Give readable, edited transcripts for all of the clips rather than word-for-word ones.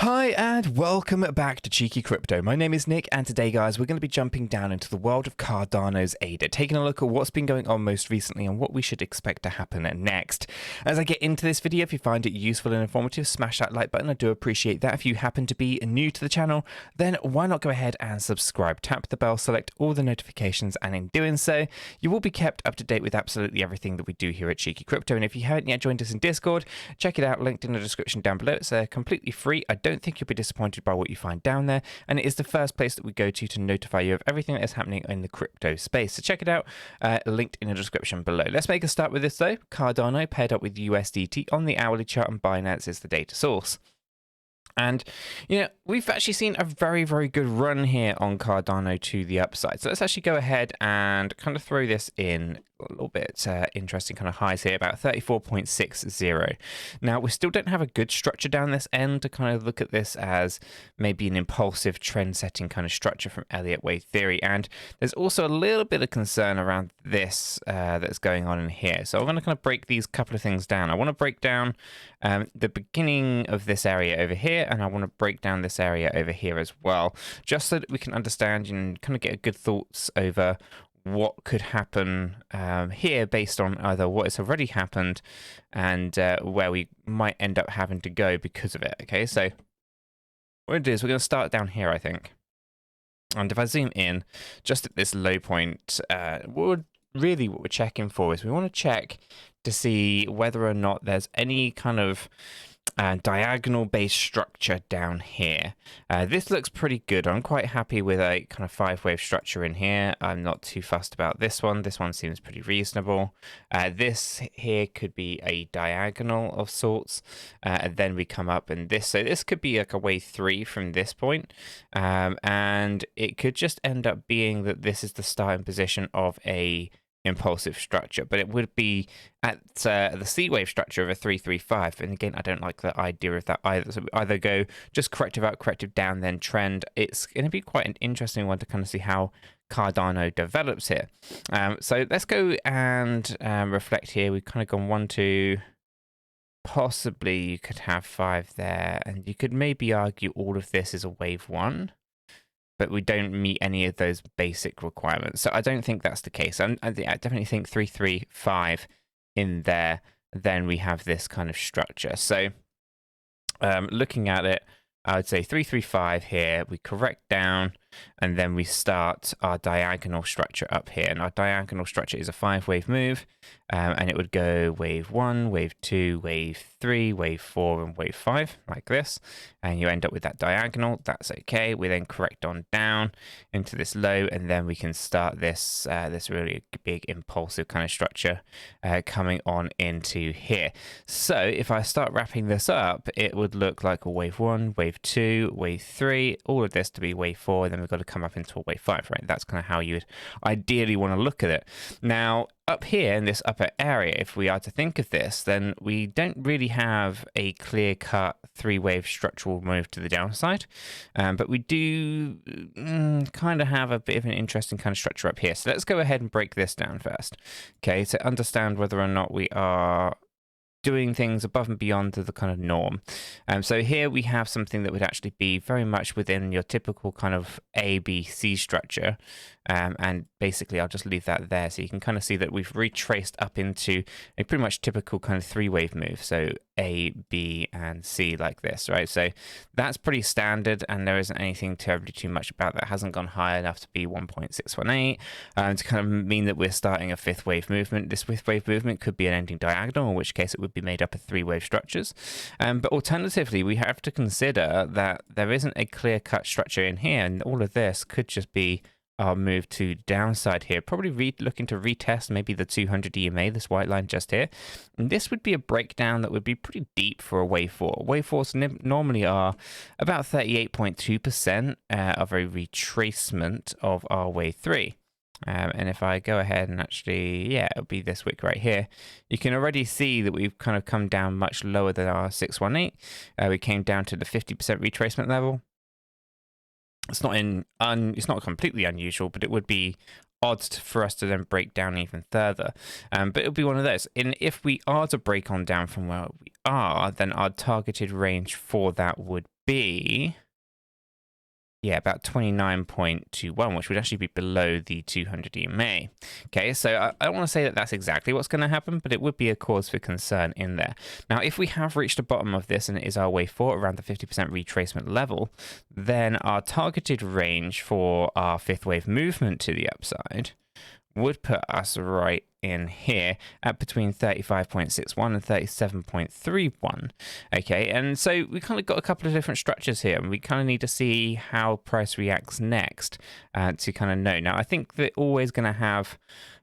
Hi and welcome back to Cheeky Crypto. My name is Nick and today guys we're going to be jumping down into the world of Cardano's ADA, taking a look at what's been going on most recently and what we should expect to happen next. As I get into this video, if you find it useful and informative, smash that like button. I do appreciate that. If you happen to be new to the channel, then why not go ahead and subscribe, tap the bell, select all the notifications, and in doing so you will be kept up to date with absolutely everything that we do here at Cheeky Crypto. And if you haven't yet joined us in Discord, check it out, linked in the description down below. It's completely free. I don't think you'll be disappointed by what you find down there, and it is the first place that we go to notify you of everything that is happening in the crypto space. So check it out, linked in the description below. Let's make a start with this though. Cardano paired up with USDT on the hourly chart, and Binance is the data source. And, you know, we've actually seen a very, very good run here on Cardano to the upside. So let's actually go ahead and kind of throw this in a little bit interesting kind of highs here, about 34.60. Now, we still don't have a good structure down this end to kind of look at this as maybe an impulsive trend-setting kind of structure from Elliott Wave theory. And there's also a little bit of concern around this that's going on in here. So I'm going to kind of break these couple of things down. I want to break down the beginning of this area over here, and I want to break down this area over here as well, just so that we can understand and kind of get a good thoughts over what could happen here based on either what has already happened and where we might end up having to go because of it. Okay, so what we're going to do is we're going to start down here, I think. And if I zoom in just at this low point, what we're checking for is we want to check to see whether or not there's any kind of diagonal based structure down here. This looks pretty good. I'm quite happy with a kind of 5-wave structure in here. I'm not too fussed about this one. This one seems pretty reasonable. This here could be a diagonal of sorts, and then we come up and this. So this could be like a wave 3 from this point, and it could just end up being that this is the starting position of a impulsive structure, but it would be at the C wave structure of a 335. And again, I don't like the idea of that either. So we either go just corrective out, corrective down, then trend. It's going to be quite an interesting one to kind of see how Cardano develops here. So let's go and reflect here. We've kind of gone 1, 2. Possibly you could have 5 there, and you could maybe argue all of this is a wave 1. But we don't meet any of those basic requirements. So I don't think that's the case. I definitely think 3, 3, 5 in there, then we have this kind of structure. So looking at it, I would say 3, 3, 5 here, we correct down, and then we start our diagonal structure up here. And our diagonal structure is a 5-wave move, and it would go wave 1, wave 2, wave 3, wave 4, and wave 5, like this. And you end up with that diagonal. That's okay. We then correct on down into this low, and then we can start this this really big impulsive kind of structure coming on into here. So if I start wrapping this up, it would look like a wave 1, wave 2, wave 3, all of this to be wave 4, and then we've got to come up into a wave 5, right? That's kind of how you would ideally want to look at it. Now, up here in this upper area, if we are to think of this, then we don't really have a clear-cut 3-wave structural move to the downside, but we do kind of have a bit of an interesting kind of structure up here. So let's go ahead and break this down first, okay, to understand whether or not we are doing things above and beyond the kind of norm. So here we have something that would actually be very much within your typical kind of A, B, C structure. And basically, I'll just leave that there so you can kind of see that we've retraced up into a pretty much typical kind of 3-wave move. So A, B, and C like this, right? So that's pretty standard, and there isn't anything terribly too much about that. It hasn't gone high enough to be 1.618 to kind of mean that we're starting a 5th-wave movement. This 5th-wave movement could be an ending diagonal, in which case it would be made up of 3-wave structures. But alternatively, we have to consider that there isn't a clear-cut structure in here, and all of this could just be our move to downside here, probably looking to retest maybe the 200 EMA, this white line just here. And this would be a breakdown that would be pretty deep for a wave 4. Wave 4s normally are about 38.2% of a retracement of our wave 3. And if I go ahead and actually, yeah, it'll be this wick right here. You can already see that we've kind of come down much lower than our 618. We came down to the 50% retracement level. It's not completely unusual, but it would be odd for us to then break down even further. But it'll be one of those. And if we are to break on down from where we are, then our targeted range for that would be, yeah, about 29.21, which would actually be below the 200 EMA. Okay, so I don't want to say that that's exactly what's going to happen, but it would be a cause for concern in there. Now, if we have reached the bottom of this and it is our way for around the 50% retracement level, then our targeted range for our fifth wave movement to the upside would put us right in here at between 35.61 and 37.31. Okay, and so we kind of got a couple of different structures here, and we kind of need to see how price reacts next to kind of know. Now, I think they're always going to have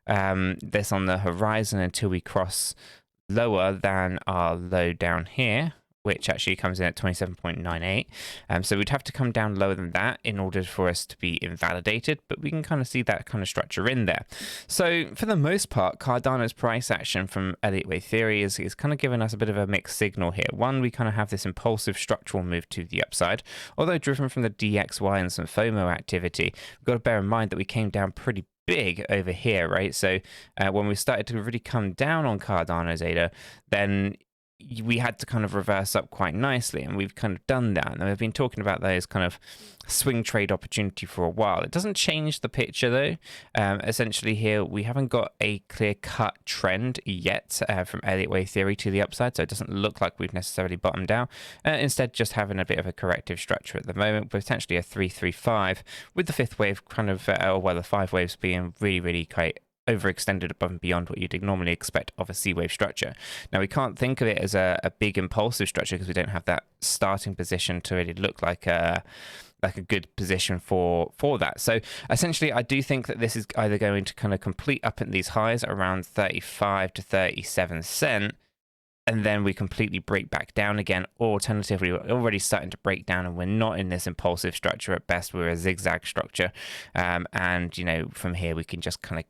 this on the horizon until we cross lower than our low down here, which actually comes in at 27.98. So we'd have to come down lower than that in order for us to be invalidated, but we can kind of see that kind of structure in there. So for the most part, Cardano's price action from Elliott Wave theory is kind of giving us a bit of a mixed signal here. One, we kind of have this impulsive structural move to the upside, although driven from the DXY and some FOMO activity. We've got to bear in mind that we came down pretty big over here, right? So when we started to really come down on Cardano's ADA, then we had to kind of reverse up quite nicely, and we've kind of done that. And we've been talking about those kind of swing trade opportunity for a while. It doesn't change the picture though. Essentially here, we haven't got a clear-cut trend yet from Elliott Wave theory to the upside, so it doesn't look like we've necessarily bottomed out. Instead, just having a bit of a corrective structure at the moment, potentially a 335, with the fifth wave kind of, the five waves being really, really quite overextended above and beyond what you'd normally expect of a C wave structure. Now, we can't think of it as a big impulsive structure because we don't have that starting position to really look like a good position for that. So essentially, I do think that this is either going to kind of complete up at these highs around 35 to 37 cent, and then we completely break back down again, or alternatively, we're already starting to break down and we're not in this impulsive structure. At best, we're a zigzag structure. And, you know, from here, we can just kind of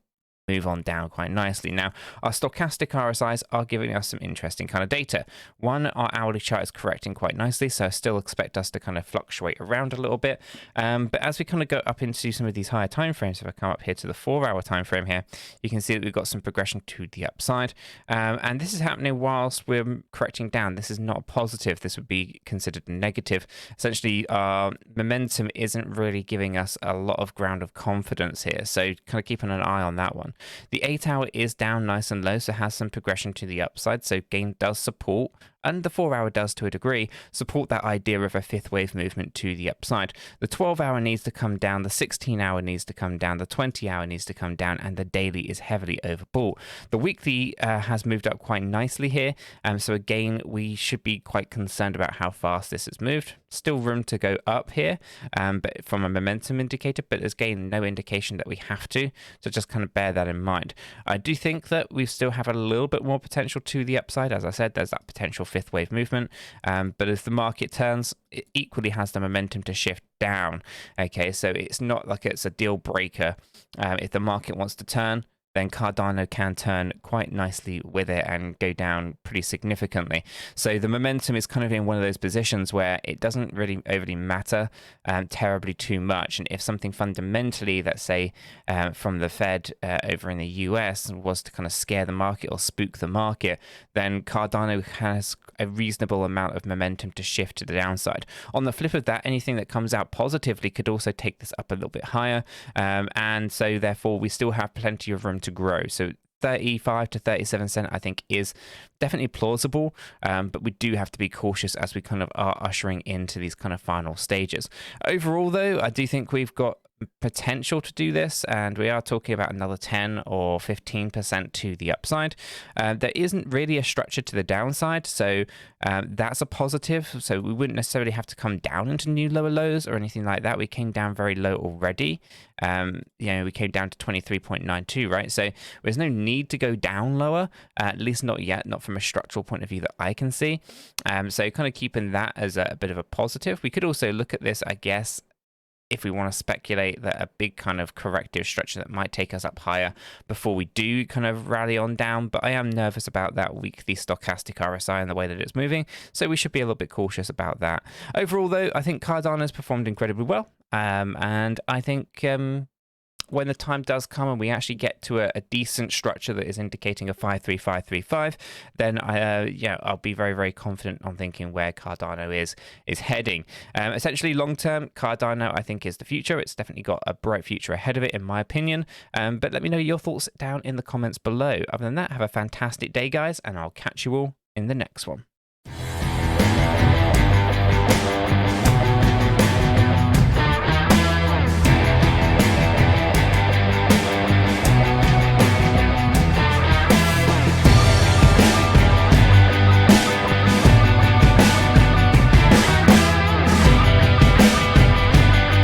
move on down quite nicely. Now, our stochastic RSIs are giving us some interesting kind of data. One, our hourly chart is correcting quite nicely, so I still expect us to kind of fluctuate around a little bit. But as we kind of go up into some of these higher time frames, if I come up here to the 4-hour time frame here, you can see that we've got some progression to the upside. And this is happening whilst we're correcting down. This is not positive. This would be considered negative. Essentially, our momentum isn't really giving us a lot of ground of confidence here. So kind of keeping an eye on that one. The 8-hour is down nice and low, so has some progression to the upside, so gain does support, and the 4-hour does to a degree, support that idea of a fifth wave movement to the upside. The 12-hour needs to come down, the 16-hour needs to come down, the 20-hour needs to come down, and the daily is heavily overbought. The weekly has moved up quite nicely here, so again, we should be quite concerned about how fast this has moved. Still room to go up here, but from a momentum indicator, but there's again no indication that we have to, so just kind of bear that in mind. I do think that we still have a little bit more potential to the upside. As I said, there's that potential fifth wave movement, but as the market turns, it equally has the momentum to shift down. Okay, so it's not like it's a deal breaker. If the market wants to turn, then Cardano can turn quite nicely with it and go down pretty significantly. So the momentum is kind of in one of those positions where it doesn't really overly matter terribly too much. And if something fundamentally, let's say from the Fed over in the US was to kind of scare the market or spook the market, then Cardano has a reasonable amount of momentum to shift to the downside. On the flip of that, anything that comes out positively could also take this up a little bit higher. And so therefore we still have plenty of room to grow. So 35 to 37 cent, I think, is definitely plausible, but we do have to be cautious as we kind of are ushering into these kind of final stages. Overall, though, I do think we've got potential to do this, and we are talking about another 10 or 15% to the upside. There isn't really a structure to the downside, so that's a positive. So we wouldn't necessarily have to come down into new lower lows or anything like that. We came down very low already. We came down to 23.92, right? So there's no need to go down lower, at least not yet, not from a structural point of view that I can see. So kind of keeping that as a bit of a positive. We could also look at this, I guess, if we want to speculate that a big kind of corrective structure that might take us up higher before we do kind of rally on down. But I am nervous about that weekly stochastic RSI and the way that it's moving, so we should be a little bit cautious about that. Overall, though, I think Cardano's performed incredibly well, and I think when the time does come and we actually get to a decent structure that is indicating a 53535, then I'll be very, very confident on thinking where Cardano is heading. Essentially, long term, Cardano I think is the future. It's definitely got a bright future ahead of it, in my opinion. But let me know your thoughts down in the comments below. Other than that, have a fantastic day, guys, and I'll catch you all in the next one.